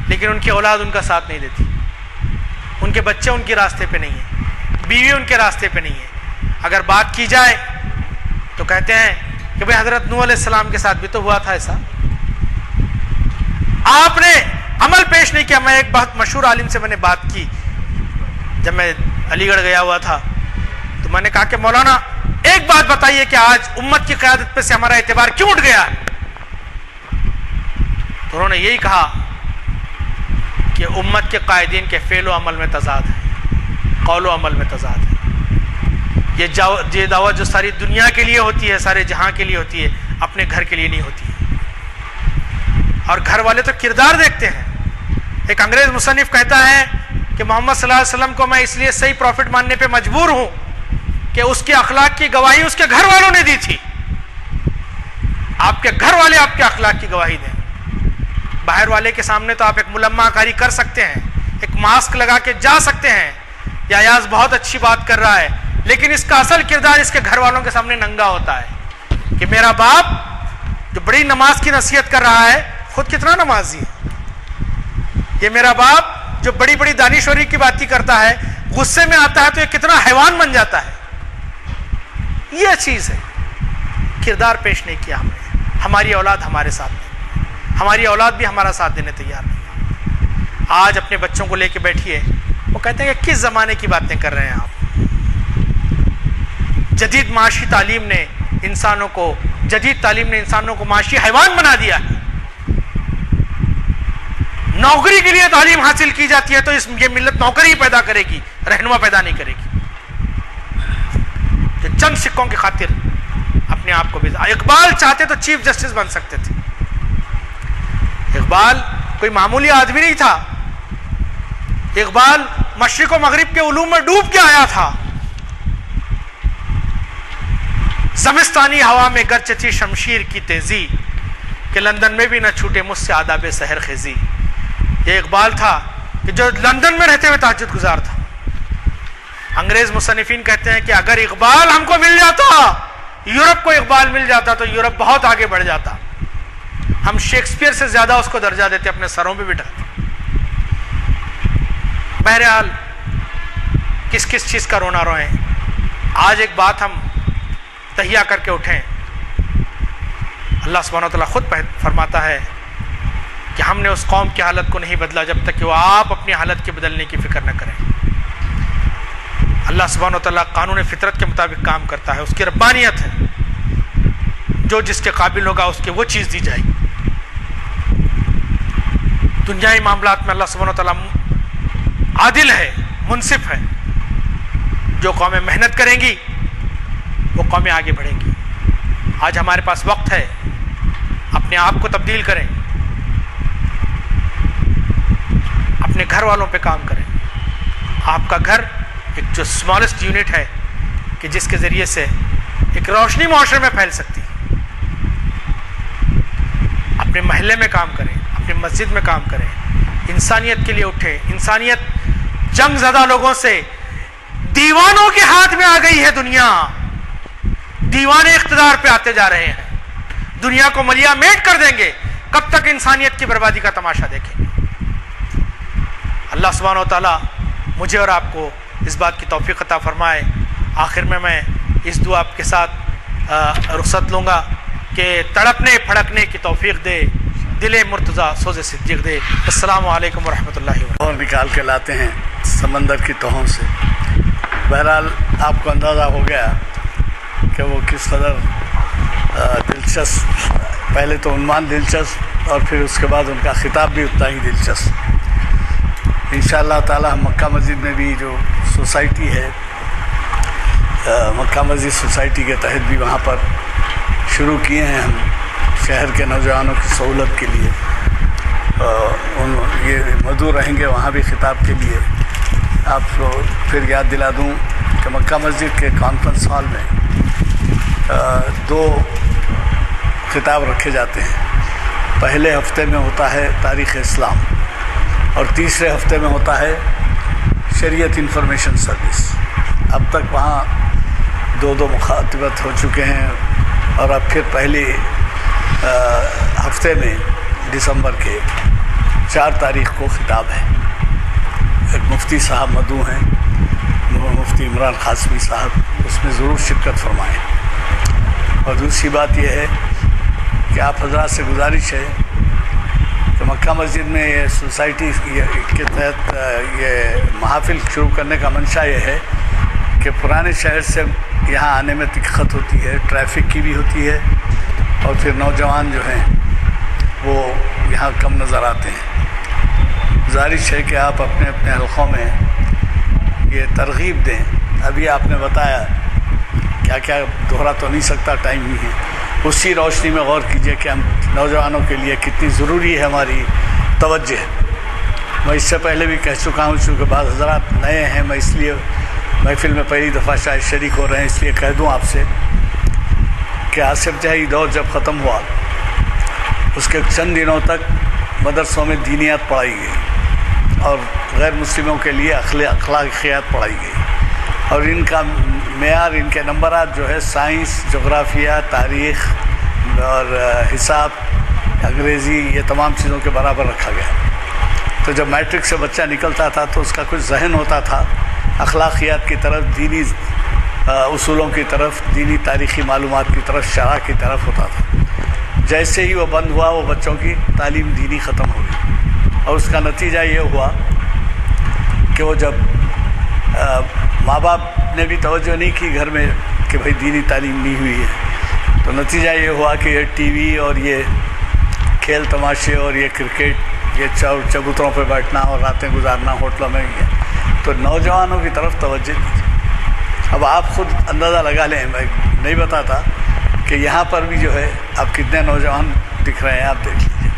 لیکن ان کی اولاد ان کا ساتھ نہیں دیتی، ان کے بچے ان کے راستے پہ نہیں ہیں، بیوی ان کے راستے پہ نہیں ہے. اگر بات کی جائے تو کہتے ہیں کہ بھئی حضرت نوح علیہ السلام کے ساتھ بھی تو ہوا تھا ایسا. آپ نے عمل پیش نہیں کیا. میں ایک بہت مشہور عالم سے میں نے بات کی جب میں علی گڑھ گیا ہوا تھا، تو میں نے کہا کہ مولانا ایک بات بتائیے کہ آج امت کی قیادت پہ سے ہمارا اعتبار کیوں اٹھ گیا. تو انہوں نے یہی کہا کہ امت کے قائدین کے فعل و عمل میں تضاد ہے، قول و عمل میں تضاد ہے. یہ دعوت جو ساری دنیا کے لیے ہوتی ہے، سارے جہاں کے لیے ہوتی ہے، اپنے گھر کے لیے نہیں ہوتی ہے۔ اور گھر والے تو کردار دیکھتے ہیں۔ ایک انگریز مصنف کہتا ہے کہ محمد صلی اللہ علیہ وسلم کو میں اس لیے صحیح پروفٹ ماننے پہ مجبور ہوں کہ اس کے اخلاق کی گواہی اس کے گھر والوں نے دی تھی۔ آپ کے گھر والے آپ کے اخلاق کی گواہی دیں۔ باہر والے کے سامنے تو آپ ایک ملمہ کاری کر سکتے ہیں، ایک ماسک لگا کے جا سکتے ہیں، یا ایاز بہت اچھی بات کر رہا ہے، لیکن اس کا اصل کردار اس کے گھر والوں کے سامنے ننگا ہوتا ہے کہ میرا باپ جو بڑی نماز کی نصیحت کر رہا ہے خود کتنا نمازی ہے، یہ میرا باپ جو بڑی بڑی دانشوری کی باتیں کرتا ہے غصے میں آتا ہے تو یہ کتنا حیوان بن جاتا ہے۔ یہ چیز ہے، کردار پیش نہیں کیا ہم نے۔ ہماری اولاد ہمارے ساتھ نہیں، ہماری اولاد بھی ہمارا ساتھ دینے تیار نہیں۔ آج اپنے بچوں کو لے کے بیٹھیے، وہ کہتے ہیں کہ کس زمانے کی باتیں کر رہے ہیں آپ؟ جدید معاشی تعلیم نے انسانوں کو معاشی حیوان بنا دیا ہے۔ نوکری کے لیے تعلیم حاصل کی جاتی ہے تو یہ ملت نوکری پیدا کرے گی، رہنما پیدا نہیں کرے گی۔ کہ چند سکوں کی خاطر اپنے آپ کو بھی، اقبال چاہتے تو چیف جسٹس بن سکتے تھے۔ اقبال کوئی معمولی آدمی نہیں تھا، اقبال مشرق و مغرب کے علوم میں ڈوب کے آیا تھا۔ زمستانی ہوا میں گرچہ تھی شمشیر کی تیزی، کہ لندن میں بھی نہ چھوٹے مجھ سے آداب سحر خیزی۔ یہ اقبال تھا کہ جو لندن میں رہتے ہوئے تہجد گزار تھا۔ انگریز مصنفین کہتے ہیں کہ اگر اقبال ہم کو مل جاتا، یورپ کو اقبال مل جاتا تو یورپ بہت آگے بڑھ جاتا۔ ہم شیکسپیئر سے زیادہ اس کو درجہ دیتے، اپنے سروں پہ بٹھاتے۔ بہرحال کس چیز کا رونا روئیں۔ آج ایک بات ہم تہیہ کر کے اٹھیں۔ اللہ سبحانہ وتعالیٰ خود فرماتا ہے کہ ہم نے اس قوم کی حالت کو نہیں بدلا جب تک کہ وہ آپ اپنی حالت کے بدلنے کی فکر نہ کریں۔ اللہ سبحانہ وتعالیٰ قانون فطرت کے مطابق کام کرتا ہے، اس کی ربانیت ہے، جو جس کے قابل ہوگا اس کے وہ چیز دی جائے گی۔ دنیائی معاملات میں اللہ سبحانہ وتعالیٰ عادل ہے، منصف ہے۔ جو قومیں محنت کریں گی وہ قومیں آگے بڑھیں گی۔ آج ہمارے پاس وقت ہے، اپنے آپ کو تبدیل کریں، اپنے گھر والوں پہ کام کریں۔ آپ کا گھر ایک جو اسمالسٹ یونٹ ہے کہ جس کے ذریعے سے ایک روشنی معاشرے میں پھیل سکتی ہے۔ اپنے محلے میں کام کریں، اپنی مسجد میں کام کریں، انسانیت کے لیے اٹھیں۔ انسانیت جنگ زدہ لوگوں سے، دیوانوں کے ہاتھ میں آ گئی ہے دنیا، دیوانے اقتدار پہ آتے جا رہے ہیں، دنیا کو ملیا میٹ کر دیں گے۔ کب تک انسانیت کی بربادی کا تماشا دیکھیں گے؟ اللہ سبحانہ و تعالیٰ مجھے اور آپ کو اس بات کی توفیق عطا فرمائے۔ آخر میں اس دعا کے ساتھ رخصت لوں گا کہ تڑپنے پھڑکنے کی توفیق دے، دل مرتضیٰ سوز صدیق دے۔ السلام علیکم ورحمۃ اللہ وبرکاتہ۔ اور نکال کے لاتے ہیں سمندر کی تہوں سے۔ بہرحال آپ کو اندازہ ہو گیا کہ وہ کس قدر دلچسپ، پہلے تو عنوان دلچسپ اور پھر اس کے بعد ان کا خطاب بھی اتنا ہی دلچسپ۔ انشاءاللہ تعالی ہم مکہ مسجد میں بھی جو سوسائٹی ہے، مکہ مسجد سوسائٹی کے تحت بھی وہاں پر شروع کیے ہیں ہم شہر کے نوجوانوں کی سہولت کے لیے۔ یہ مدعو رہیں گے وہاں بھی خطاب کے لیے۔ آپ کو پھر یاد دلا دوں کہ مکہ مسجد کے کانفرنس ہال میں 2 خطاب رکھے جاتے ہیں۔ پہلے ہفتے میں ہوتا ہے تاریخ اسلام اور تیسرے ہفتے میں ہوتا ہے شریعت انفارمیشن سروس۔ اب تک وہاں 2 مخاطبت ہو چکے ہیں اور اب پھر پہلی ہفتے میں دسمبر کے 4 تاریخ کو خطاب ہے۔ ایک مفتی صاحب مدعو ہیں، مفتی عمران قاسمی صاحب، اس میں ضرور شرکت فرمائیں۔ اور دوسری بات یہ ہے کہ آپ حضرات سے گزارش ہے کہ مکہ مسجد میں یہ سوسائٹی کے تحت یہ محافل شروع کرنے کا منشا یہ ہے کہ پرانے شہر سے یہاں آنے میں دقت ہوتی ہے، ٹریفک کی بھی ہوتی ہے، اور پھر نوجوان جو ہیں وہ یہاں کم نظر آتے ہیں۔ گزارش ہے کہ آپ اپنے اپنے حلقوں میں یہ ترغیب دیں۔ ابھی آپ نے بتایا کیا کیا دہرا تو نہیں سکتا، ٹائم نہیں ہے. اسی روشنی میں غور کیجئے کہ ہم نوجوانوں کے لیے کتنی ضروری ہے ہماری توجہ. میں اس سے پہلے بھی کہہ چکا ہوں، چونکہ بعض حضرات نئے ہیں، میں اس لیے محفل میں پہلی دفعہ شاید شریک ہو رہے ہیں، اس لیے کہہ دوں آپ سے کہ آصف جاہی دور جب ختم ہوا اس کے چند دنوں تک مدرسوں میں دینیات پڑھائی گئی اور غیر مسلموں کے لیے اخلاقیات پڑھائی گئی، اور ان کا معیار، ان کے نمبرات جو ہے سائنس، جغرافیہ، تاریخ اور حساب، انگریزی، یہ تمام چیزوں کے برابر رکھا گیا. تو جب میٹرک سے بچہ نکلتا تھا تو اس کا کچھ ذہن ہوتا تھا اخلاقیات کی طرف، دینی اصولوں کی طرف، دینی تاریخی معلومات کی طرف، شرح کی طرف ہوتا تھا. جیسے ہی وہ بند ہوا، وہ بچوں کی تعلیم دینی ختم ہو گئی، اور اس کا نتیجہ یہ ہوا کہ وہ جب ماں باپ نے بھی توجہ نہیں کی گھر میں کہ بھائی دینی تعلیم نہیں ہوئی ہے، تو نتیجہ یہ ہوا کہ یہ ٹی وی اور یہ کھیل تماشے اور یہ کرکٹ، یہ چبوتروں پہ بیٹھنا اور راتیں گزارنا ہوٹلوں میں، تو نوجوانوں کی طرف توجہ دیجیے. اب آپ خود اندازہ لگا لیں، میں نہیں بتاتا کہ یہاں پر بھی جو ہے اب کتنے نوجوان دکھ رہے ہیں، آپ دیکھ لیجیے.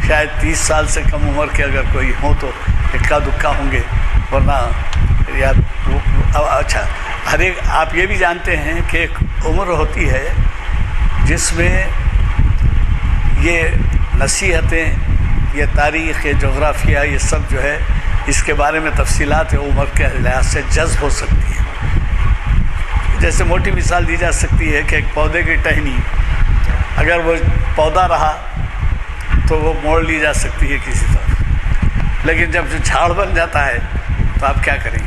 شاید 30 سال سے کم عمر کے اگر کوئی ہوں تو اکا دکا ہوں گے، ورنہ یا اچھا ہر ایک. آپ یہ بھی جانتے ہیں کہ ایک عمر ہوتی ہے جس میں یہ نصیحتیں، یہ تاریخ، یہ جغرافیہ، یہ سب جو ہے اس کے بارے میں تفصیلات عمر کے لحاظ سے جذب ہو سکتی ہے. جیسے موٹی مثال دی جا سکتی ہے کہ ایک پودے کی ٹہنی اگر وہ پودا رہا تو وہ موڑ لی جا سکتی ہے کسی طرف، لیکن جب جو جھاڑ بن جاتا ہے تو آپ کیا کریں گے؟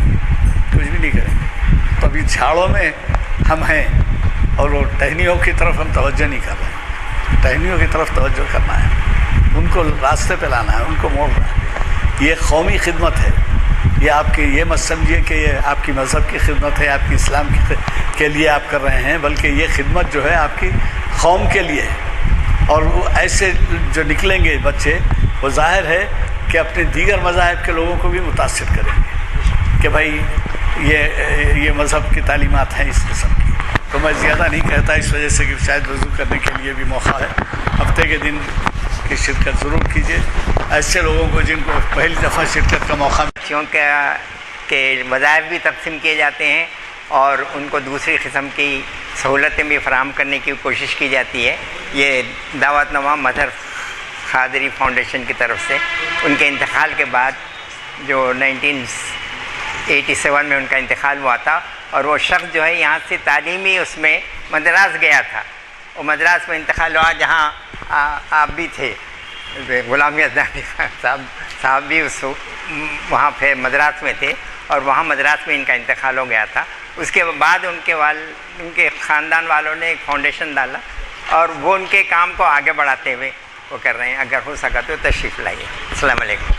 کچھ بھی نہیں کریں گے. تو ابھی جھاڑوں میں ہم ہیں اور وہ ٹہنیوں کی طرف ہم توجہ نہیں کر رہے ہیں. ٹہنیوں کی طرف توجہ کرنا ہے، ان کو راستے پہ لانا ہے، ان کو موڑنا ہے. یہ قومی خدمت ہے. یہ آپ کی، یہ مت سمجھیے کہ یہ آپ کی مذہب کی خدمت ہے، آپ کی اسلام کے لیے آپ کر رہے ہیں، بلکہ یہ خدمت جو ہے آپ کی قوم کے لیے ہے. اور وہ ایسے جو نکلیں گے بچے، وہ ظاہر ہے کہ اپنے دیگر مذاہب کے لوگوں کو بھی متاثر کریں گے کہ بھائی یہ مذہب کی تعلیمات ہیں اس قسم کی. تو میں زیادہ نہیں کہتا، اس وجہ سے کہ شاید وضو کرنے کے لیے بھی موقع ہے. ہفتے کے دن کی شرکت ضرور کیجیے، ایسے لوگوں کو جن کو پہلی دفعہ شرکت کا موقع کے مذاہب بھی تقسیم کیے جاتے ہیں اور ان کو دوسری قسم کی سہولتیں بھی فراہم کرنے کی کوشش کی جاتی ہے. یہ دعوت نامہ مظہر قادری فاؤنڈیشن کی طرف سے ان کے انتقال کے بعد، جو 1987 میں ان کا انتقال ہوا تھا، اور وہ شخص جو ہے یہاں سے تعلیمی اس میں مدراس گیا تھا. وہ مدراس میں انتقال ہوا جہاں آپ بھی تھے، غلام یزدانی صاحب بھی وہاں پہ مدراس میں تھے، اور وہاں مدراس میں ان کا انتقال ہو گیا تھا. اس کے بعد ان کے خاندان والوں نے ایک فاؤنڈیشن ڈالا اور وہ ان کے کام کو آگے بڑھاتے ہوئے وہ کر رہے ہیں. اگر ہو سکا تو تشریف لائیے. السلام علیکم.